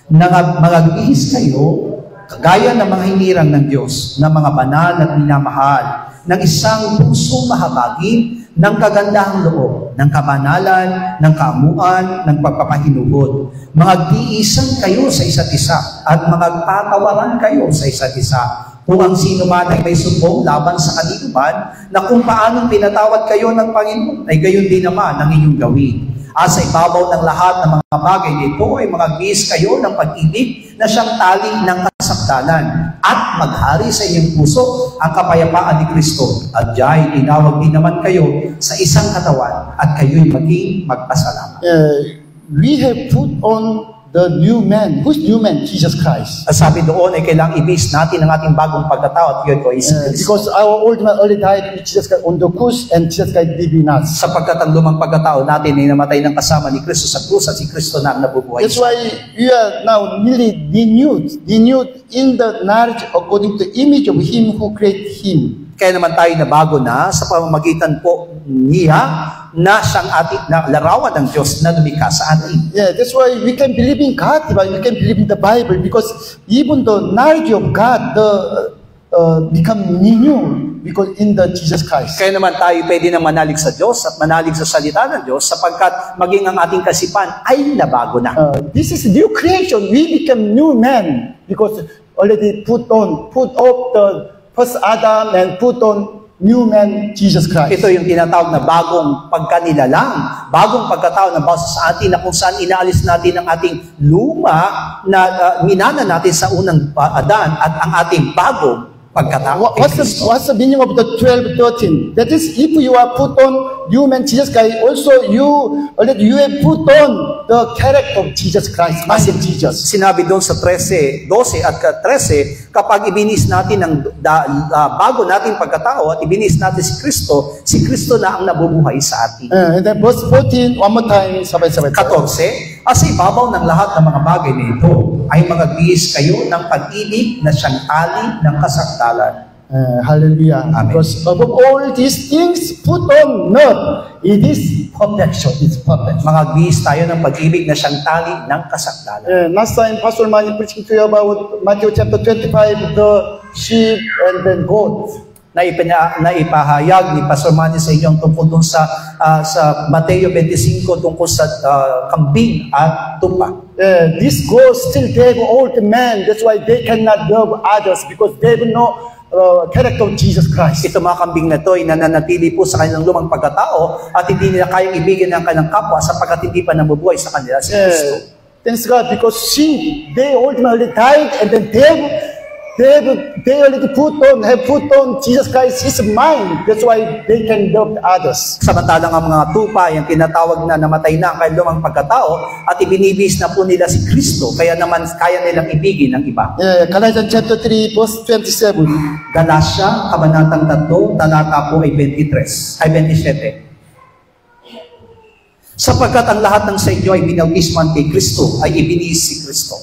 Nangagbihis kayo kagaya ng mga hinirang ng Diyos, ng mga banal at minamahal, ng isang pusong mahabagin, ng kagandahang loob, ng kabanalan, ng kaamuan, ng pagpapahinugod. Magtiisan kayo sa isa't isa at magpatawaran kayo sa isa't isa. Kung ang sino man ay may sumbong laban sa kaninuman, na kung paanong pinatawad kayo ng Panginoon, ay gayon din naman ang inyong gawin. At sa ibabaw ng lahat ng mga bagay nito ay magbihis kayo ng pag-ibig na siyang tali ng kasapdalan at maghari sa inyong puso ang kapayapaan ni Kristo. At diyan tinawag din naman kayo sa isang katawan at kayo'y maging magpasalamat. We have put on the new man. Who's new man? Jesus Christ. At sabi doon ay kailangang ibis natin ang ating bagong pagkatao at yun ko is because our old man already died with Jesus Christ on the cross and Jesus Christ living in us. Sapagkat ang lumang pagkatao natin ay namatay ng kasama ni Kristo sa krus at si Kristo na ang nabubuhay. That's why we are now newly renewed in the knowledge according to the image of Him who created Him. Kaya naman tayo na bago na sa pamamagitan po niya na siyang ating na larawan ng Diyos na lumikha sa atin. Yeah, that's why we can believe in God, we can believe in the Bible, because even the knowledge of God become new because in the Jesus Christ. Kaya naman tayo pwede na manalig sa Diyos at manalig sa salita ng Diyos sapagkat maging ang ating kasipan ay nabago na. This is new creation. We become new man because already put off the first Adam and put on new man, Jesus Christ. Ito yung tinatawag na bagong pagkanilalang, bagong pagkatao na base sa atin na kung saan inaalis natin ang ating luma na minana natin sa unang Adan at ang ating bagong pagkatao. What's the meaning of the 12:13? That is, if you are put on human Jesus Christ, also you have put on the character of Jesus Christ, mind of Jesus. Sinabi doon sa 13, 12 at 13, kapag ibinis natin ang bago nating pagkatao at ibinis natin si Kristo na ang nabubuhay sa atin. And then verse 14, one more time, sabay-sabay. 14, sa ibabaw ng lahat ng mga bagay na ito ay magbihis kayo ng pag-ibig na siyang tali ng kasakdalan. Hallelujah. Amen. Because above all these things, put on love. It is perfection. It's perfect. Magbihis tayo ng pag-ibig na siyang tali ng kasakdalan. Last time, Pastor Manny preaching to you about Matthew chapter 25, the sheep and then goat. Na ipahayag ni Pastor Manny sa inyo tungkol dun sa Mateo 25 tungkol sa kambing at tupa. These goats still gave old men. That's why they cannot love others because they have no character of Jesus Christ. Ito mga kambing na ito ay nananatili po sa kanilang lumang pagkatao at hindi nila kayang ibigin ng kanilang kapwa sapagkat hindi pa nabubuhay sa kanila si Kristo. Thanks God, because they ultimately died and then they already have put on Jesus Christ, His mind. That's why they can love others. Samantalang ang mga tupa, yung tinatawag na namatay na ang kanilang lumang pagkatao at ibinibis na po nila si Kristo, kaya naman kaya nilang ibigin ng iba. Galatians chapter 3, verse 27. Galasya, kabanatang 3, talata po ay 27. Sapagkat ang lahat ng sa inyo ay binautisman kay Kristo, ay ibinihis si Kristo.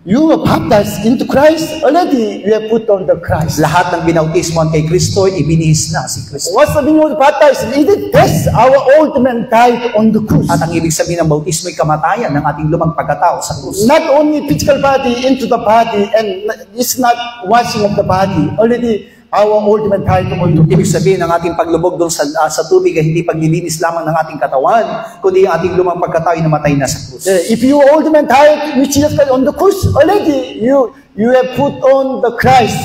You were baptized into Christ, already you have put on the Christ. Lahat ng binautisman kay Kristo ay ibinihis na si Kristo. What's the meaning of baptized? It is death. Our old man died on the cross. At ang ibig sabihin ng bautismo ay kamatayan ng ating lumang pagkatao sa krus. Not only physical body into the body, and it's not washing of the body. Already our old man died on the cross. Ibig sabihin ng ating paglubog doon sa tubig ay hindi paglilinis lamang ng ating katawan, kundi ang ating lumang pagkatao ay namatay na sa krus. If your old man died with Jesus Christ on the cross, already you have put on the Christ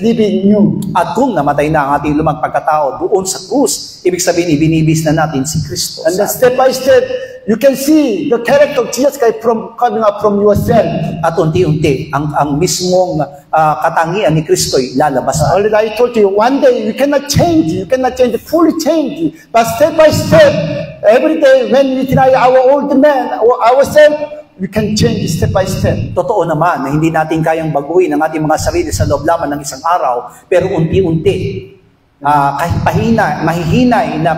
living in you. At kung namatay na ang ating lumang pagkatao doon sa krus, ibig sabihin ibinibis na natin si Kristo. And then step by step, you can see the character of Jesus Christ coming up from yourself. At unti-unti, ang mismong katangian ni Kristo ay lalabas. Already I told you, one day you cannot change, fully change. But step by step, every day when we deny our old man, ourselves, we can change step by step. Totoo naman na hindi natin kayang baguhin ang ating mga sarili sa loob lamang ng isang araw, pero unti-unti, kahit mahihinay na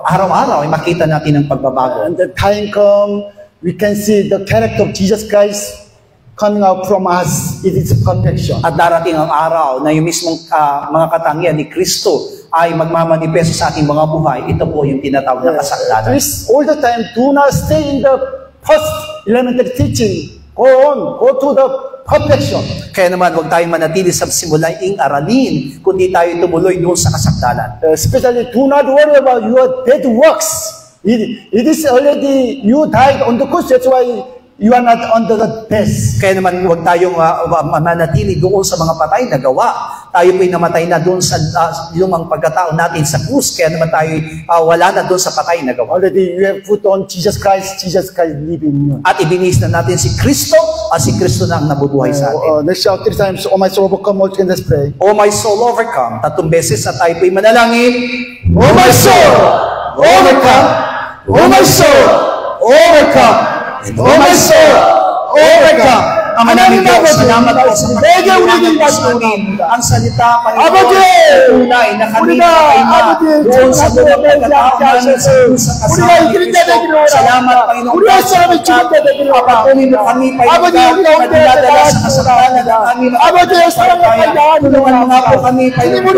araw-araw ay makita natin ang pagbabago. And the time come, we can see the character of Jesus Christ coming out from us. It is perfection. At darating ang araw na yung mismong mga katangian ni Kristo ay magmamanifesto sa ating mga buhay. Ito po yung tinatawag na kasakdalan. Please, all the time, do not stay in the first elementary teaching. Go to the perfection. Kaya naman, huwag tayong manatili sa simulaing aralin, kundi tayo tumuloy doon sa kasakdalan. Especially, do not worry about your dead works. It is already, you died on the cross, that's why you are not under the death. Kaya naman, huwag tayong manatili doon sa mga patay na gawa. Tayo po'y namatay na doon sa lumang pagkatao natin sa krus. Kaya naman tayo wala na doon sa patay na gawa. Already you have put on Jesus Christ living in you. At ibinis na natin si Kristo at si Kristo na ang nabubuhay sa atin. Let's shout 3 times, oh my soul overcome, all can let's pray. Oh my soul overcome. 3 beses at tayo po'y manalangin. Oh my soul overcome. Oh my soul overcome. Oh my soul, overcome. Ama namin Diyos, salamat po sa pagkakilang po sa amin. Ang salita, Panginoon, tunay na kami ay doon sa lumang pagkatao namin sa kasama ni Kristo. Salamat, Panginoon, sa papatuloy mo kami magdadala sa kasalanan ng aming mga tulungan mo nga po kami, Panginoon,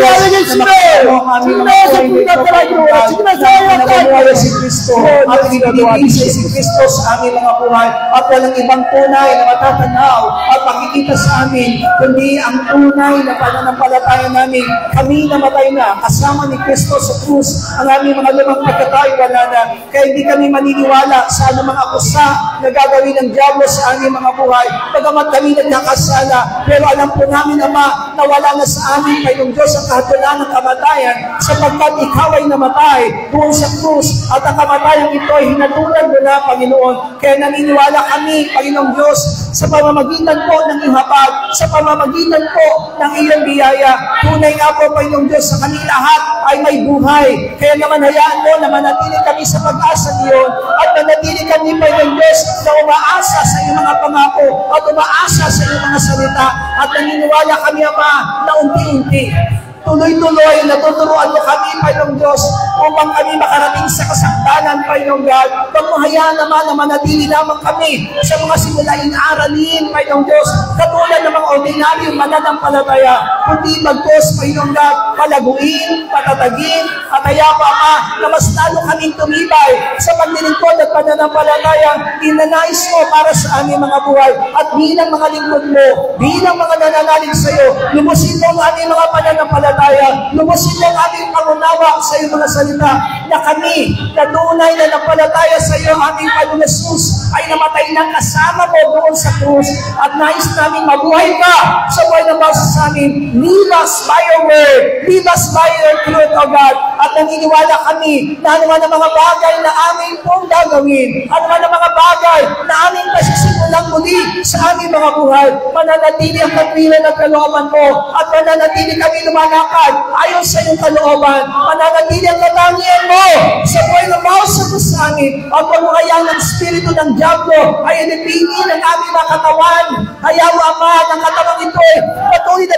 na si Kristo at ibinibigay si Kristo sa aming mga buhay at walang ibang tunay na matatanaw ikaw at makikita sa amin, kundi ang tunay na pananampalataya namin. Kami namatay na, kasama ni Kristo sa krus. Ang aming mga lumang pagkatay, wala na. Kaya hindi kami maniniwala sa anumang akusa na gagawin ng diablo sa aming mga buhay. Bagamat kami nagkakasala, pero alam po namin, Ama, na wala na sa amin, Panginoong Diyos, ang kahatulan ng kamatayan, sapagkat ikaw ay namatay doon sa krus, at ang kamatayan ito ay hinatulan mo na, Panginoon. Kaya naniniwala kami, Panginoong Diyos, sa pamamagitan po ng iyong habag, sa pamamagitan po ng iyong biyaya. Tunay nga po, Panginoong Diyos, sa kami lahat ay may buhay. Kaya naman hayaan mo na manatili kami sa pag-asa niyon, at manatili kami, Panginoong Diyos, na umaasa sa iyong mga pangako at umaasa sa iyong mga salita. At naniniwala kami, Ama, na unti-unti, tuloy-tuloy, natuturuan mo kami, Panginoong Diyos, upang kami makarating sa kasakdanan, Panginoong God. Huwag mo hayaan naman na manatili lamang kami sa mga simulaing aralin, Panginoong Diyos, katulad ng mga ordinaryong mananampalataya, kundi bagkos, Panginoong God, palaguin, patatagin, at hayaan mo, Ama, na mas lalo kaming tumibay sa paglilingkod at pananampalataya inanais mo para sa aming mga buhay. At bilang mga lingkod mo, bilang mga nananalig sa iyo, lumusin mo ang aming mga pananampalataya, lumusin mo ang aming pangunawa sa iyong mga salita, na kami, na tunay na nampalataya sa iyo, aming Panginoon Jesus, ay namatay ng kasama mo doon sa krus, at nais namin mabuhay ka sa buhay ng bawat sa amin. Lead us by your word, lead us by your truth, O God, at naniniwala kami na anuman ang mga bagay na aming pong gagawin, anuman ang mga bagay na aming pasisimulang muli sa aming mga buhay, mananatili ang katwiran at kalooban mo, at mananatili kami lumalakad ayon sa iyong kalooban, mananatili ang katangian mo sa buhay ng bawat sa amin, at pagmahayaan ng Espiritu ng Diablo ay inipingin ang aming mga katawan. Hayaan mo, Ama, ng katawang ito ay patuloy na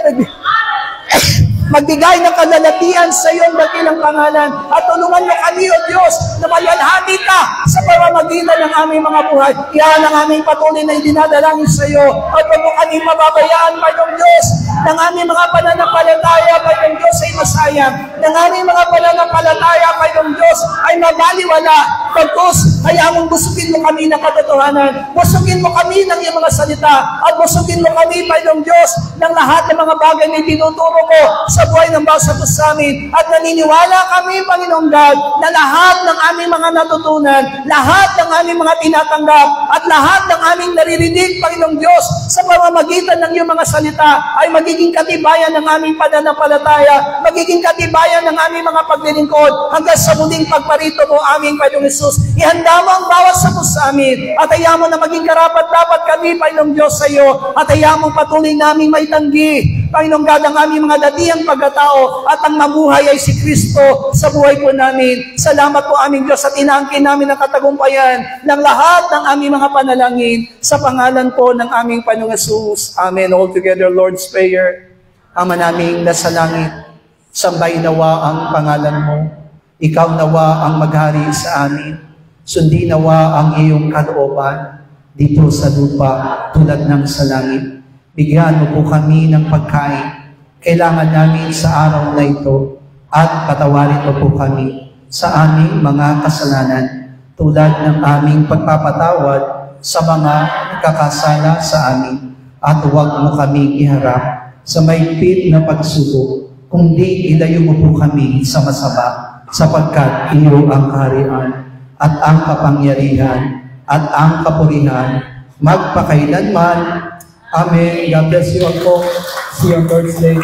magbigay ng kalalatian sa iyong dakilang pangalan, at tulungan mo kami, O Diyos, na malalhati ka sa pamamagitan ng aming mga buhay. Yan ang aming patuloy na idinadalangin sa iyo, at huwag mo kami mababayaan, Panginoong Diyos, ng aming mga pananampalataya, Panginoong Diyos, ay masayang, ng aming mga pananampalataya, Panginoong Diyos, ay mabaliwala. Pagkos, hayaan mong busugin mo kami ng katotohanan, busugin mo kami ng iyong mga salita, at busugin mo kami, Panginoong Diyos, ng lahat ng mga bagay na tinuturo ko sa buhay ng bawat sa amin. At naniniwala kami, Panginoong God, na lahat ng aming mga natutunan, lahat ng aming mga tinatanggap, at lahat ng aming naririnig, Panginoong Diyos, sa pamamagitan ng iyong mga salita, ay magiging katibayan ng aming pananampalataya, magiging katibayan ng aming mga paglilingkod, hanggang sa muling pagparito mo, aming Panginoong Jesus. Ihanda mo ang bawat sa amin, at hayaan mo na maging karapat-dapat kami, Panginoong Diyos, sa iyo, at hayaan mo patuloy naming maitanggi, Panginoong God, ang aming mga datihang pagkatao, at ang mabuhay ay si Kristo sa buhay po namin. Salamat po, aming Diyos, at inaangkin namin ang katagumpayan ng lahat ng aming mga panalangin sa pangalan po ng aming Panginoong Jesus. Amen. All together, Lord's Prayer. Ama naming nasa langit, sambahin nawa ang pangalan mo. Ikaw nawa ang maghari sa amin. Sundin nawa ang iyong kalooban dito sa lupa tulad ng sa langit. Bigyan mo po kami ng pagkain kailangan namin sa araw na ito, at patawarin mo po kami sa aming mga kasalanan tulad ng aming pagpapatawad sa mga nakakasala sa amin. At huwag mo kami iharap sa mahigpit na pagsubok, kundi ilayo mo po kami sa masama, sapagkat iyo ang kaharian at ang kapangyarihan at ang kapurihan magpakailanman. Amen. God bless you all po. See you on Thursday.